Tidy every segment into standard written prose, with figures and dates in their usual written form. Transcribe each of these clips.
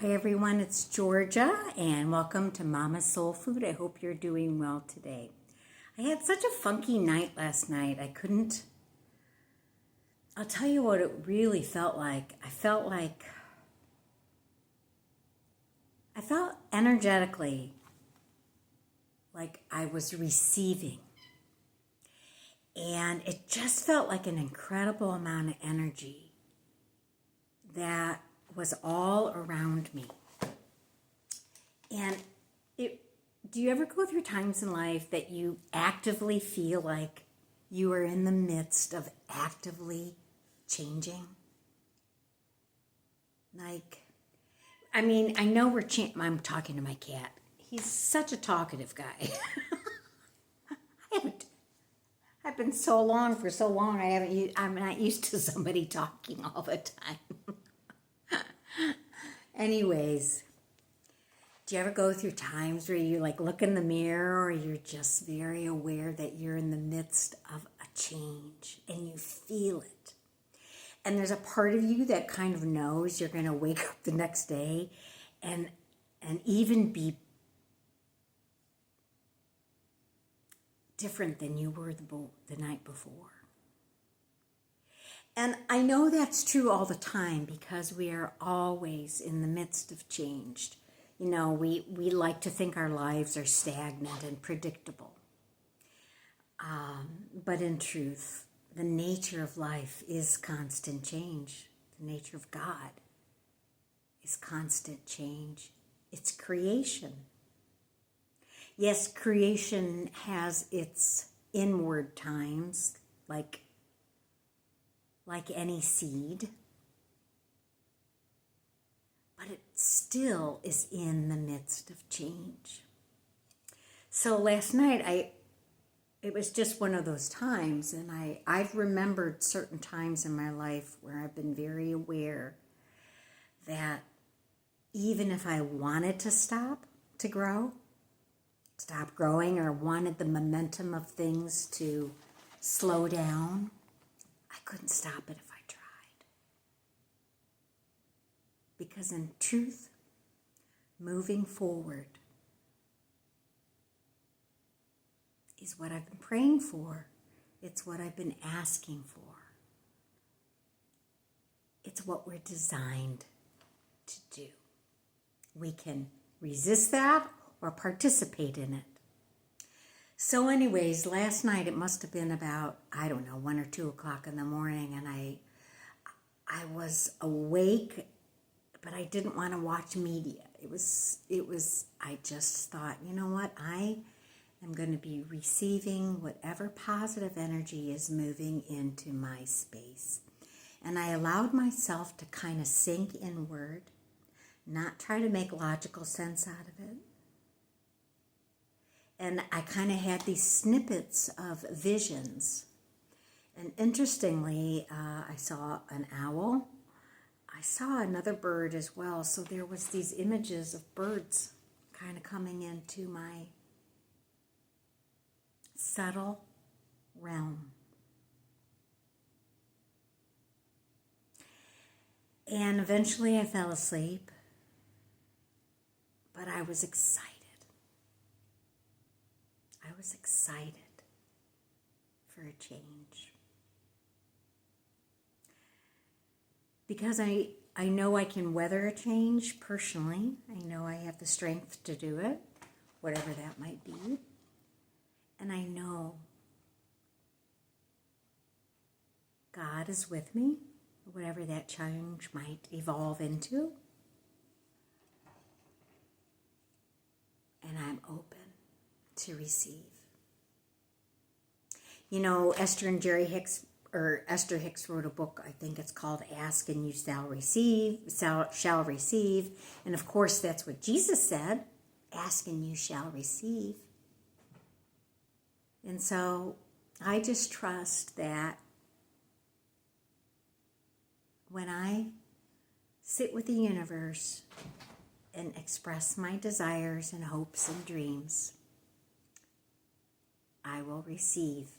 Hi everyone, it's Georgia and welcome to Mama's Soul Food. I hope you're doing well today. I had such a funky night last night. I'll tell you what it really felt like. I felt energetically like I was receiving. And it just felt like an incredible amount of energy that was all around me. And do you ever go through times in life that you actively feel like you are in the midst of actively changing? I know I'm talking to my cat. He's such a talkative guy. I've been for so long, I'm not used to somebody talking all the time. Anyways, do you ever go through times where you look in the mirror or you're just very aware that you're in the midst of a change and you feel it? And there's a part of you that kind of knows you're going to wake up the next day and even be different than you were the night before. And I know that's true all the time because we are always in the midst of change. You know, we like to think our lives are stagnant and predictable. But in truth, the nature of life is constant change. The nature of God is constant change. It's creation. Yes, creation has its inward times, like any seed, but it still is in the midst of change. So last night, it was just one of those times, and I've remembered certain times in my life where I've been very aware that even if I wanted to stop growing, or wanted the momentum of things to slow down, I couldn't stop it if I tried. Because in truth, moving forward is what I've been praying for. It's what I've been asking for. It's what we're designed to do. We can resist that or participate in it. So anyways, last night it must have been about, 1 or 2 o'clock in the morning, and I was awake, but I didn't want to watch media. I just thought, you know what, I am going to be receiving whatever positive energy is moving into my space. And I allowed myself to kind of sink inward, not try to make logical sense out of it. And I kind of had these snippets of visions. And interestingly, I saw an owl. I saw another bird as well. So there was these images of birds kind of coming into my subtle realm. And eventually I fell asleep, but I was excited. I was excited for a change. Because I know I can weather a change personally. I know I have the strength to do it, whatever that might be. And I know God is with me, whatever that change might evolve into. And I'm open to receive. You know, Esther Hicks wrote a book, I think it's called Ask and You Shall Receive. And of course, that's what Jesus said, ask and you shall receive. And so I just trust that when I sit with the universe and express my desires and hopes and dreams, I will receive.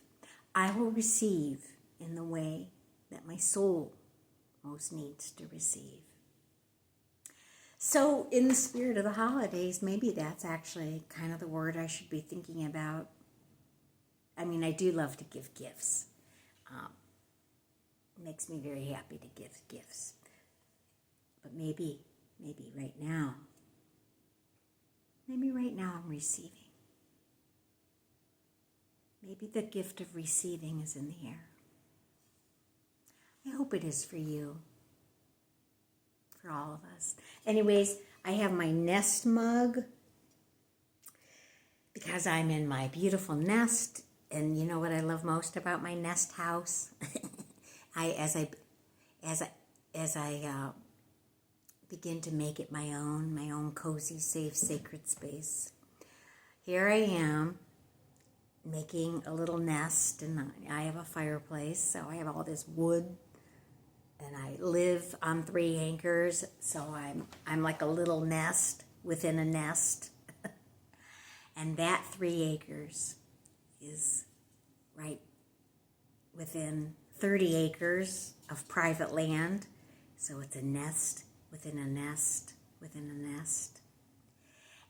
I will receive in the way that my soul most needs to receive. So in the spirit of the holidays, maybe that's actually kind of the word I should be thinking about. I mean, I do love to give gifts. It makes me very happy to give gifts. But maybe right now I'm receiving. Maybe the gift of receiving is in the air. I hope it is for you, for all of us. Anyways, I have my nest mug because I'm in my beautiful nest. And you know what I love most about my nest house? As I begin to make it my own cozy, safe, sacred space. Here I am making a little nest, and I have a fireplace, so I have all this wood, and I live on 3 acres, so I'm like a little nest within a nest. And that 3 acres is right within 30 acres of private land. So it's a nest within a nest within a nest.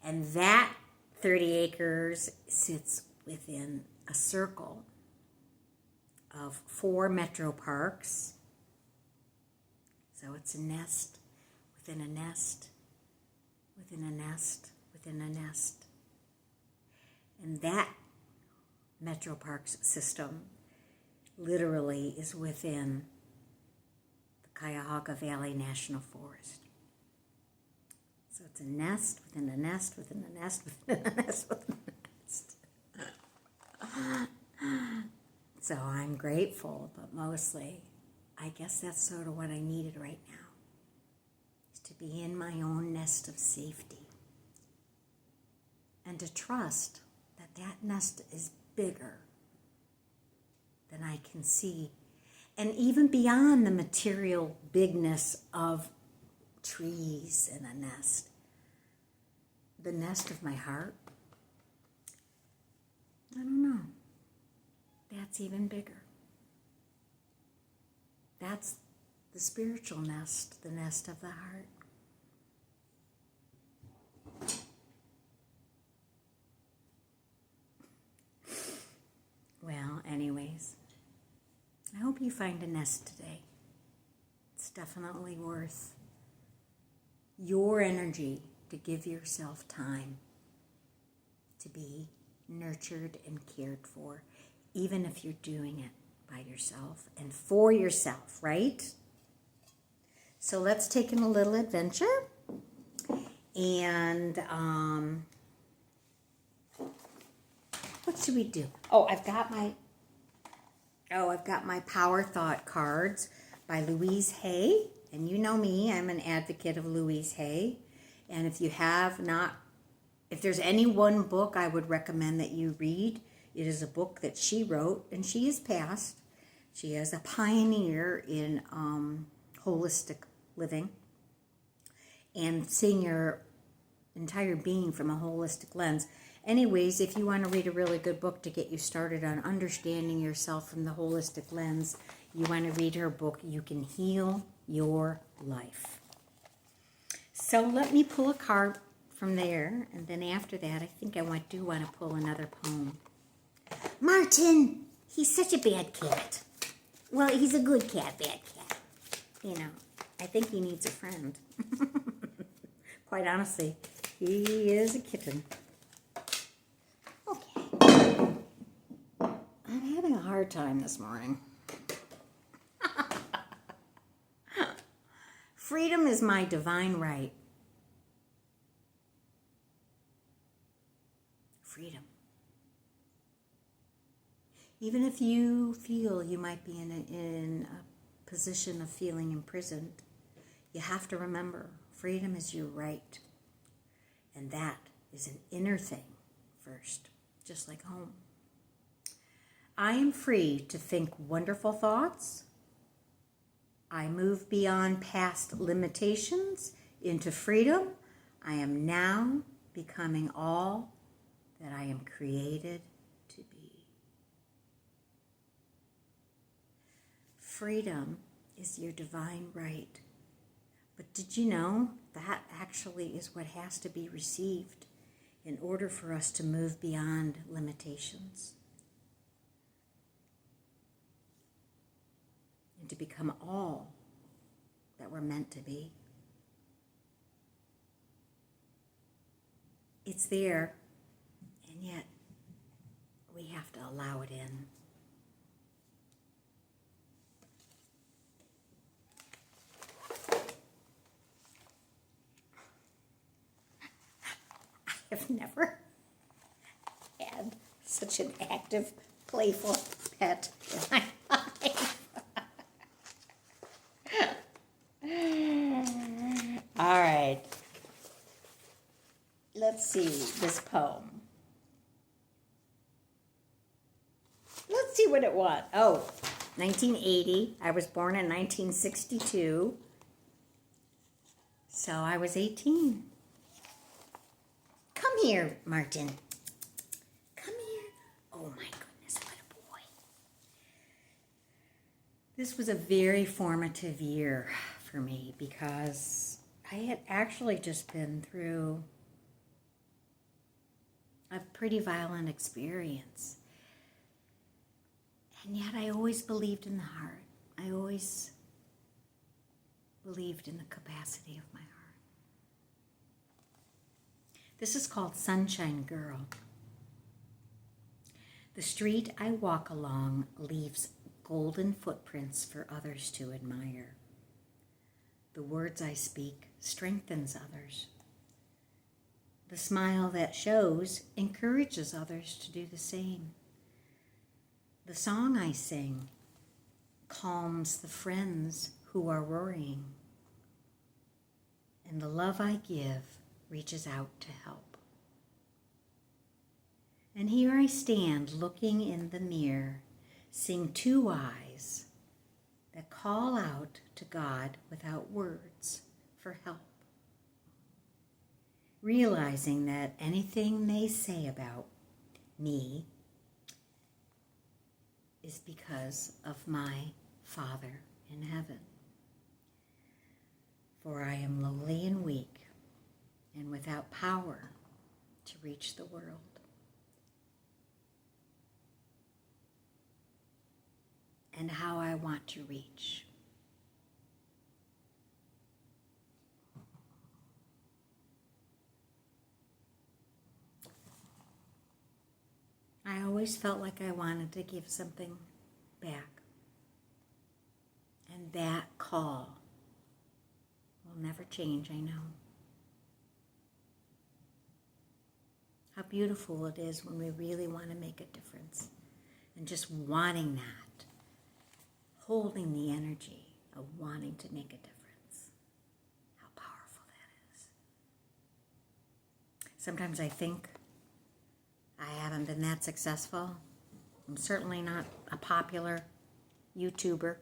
And that 30 acres sits within a circle of 4 metro parks. So it's a nest within a nest within a nest within a nest. And that Metro Parks system literally is within the Cuyahoga Valley National Forest. So it's a nest within a nest within a nest within a nest within a nest. So I'm grateful, but mostly, I guess that's sort of what I needed right now, is to be in my own nest of safety and to trust that that nest is bigger than I can see, and even beyond the material bigness of trees in a nest, the nest of my heart, I don't know, that's even bigger. That's the spiritual nest, the nest of the heart. Well, anyways, I hope you find a nest today. It's definitely worth your energy to give yourself time to be nurtured and cared for, even if you're doing it by yourself and for yourself, right? So let's take in a little adventure. And what should we do? I've got my Power Thought cards by Louise Hay. And you know me, I'm an advocate of Louise Hay. And if there's any one book I would recommend that you read, it is a book that she wrote, and she is passed. She is a pioneer in holistic living and seeing your entire being from a holistic lens. Anyways, if you want to read a really good book to get you started on understanding yourself from the holistic lens, you want to read her book, You Can Heal Your Life. So let me pull a card from there, and then after that, I think I do want to pull another poem. Martin, he's such a bad cat. Well, he's a good cat, bad cat. You know, I think he needs a friend. Quite honestly, he is a kitten. Okay. I'm having a hard time this morning. Freedom is my divine right. Freedom. Even if you feel you might be in a position of feeling imprisoned, you have to remember freedom is your right. And that is an inner thing first, just like home. I am free to think wonderful thoughts. I move beyond past limitations into freedom. I am now becoming all that I am created to be. Freedom is your divine right. But did you know that actually is what has to be received in order for us to move beyond limitations and to become all that we're meant to be. It's there, and yet we have to allow it in. I have never had such an active, playful pet in my life. All right. Let's see this poem. Let's see what it was. Oh, 1980. I was born in 1962. So I was 18. Come here, Martin. Come here. Oh my goodness, what a boy. This was a very formative year for me because I had actually just been through a pretty violent experience. And yet I always believed in the heart. I always believed in the capacity of my heart. This is called Sunshine Girl. The street I walk along leaves golden footprints for others to admire. The words I speak strengthens others. The smile that shows encourages others to do the same. The song I sing calms the friends who are worrying. And the love I give reaches out to help. And here I stand looking in the mirror, seeing two eyes that call out to God without words for help. Realizing that anything they say about me is because of my Father in heaven. For I am lowly and weak and without power to reach the world. And how I want to reach. I always felt like I wanted to give something back. And that call will never change, I know. How beautiful it is when we really want to make a difference. And just wanting that. Holding the energy of wanting to make a difference. How powerful that is. Sometimes I think I haven't been that successful. I'm certainly not a popular YouTuber.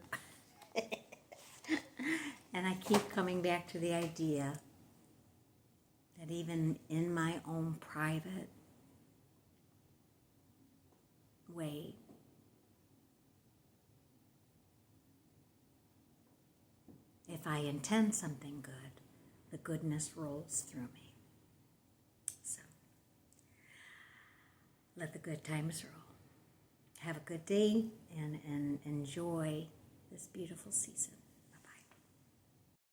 And I keep coming back to the idea that even in my own private way, if I intend something good, the goodness rolls through me. So, let the good times roll. Have a good day and enjoy this beautiful season.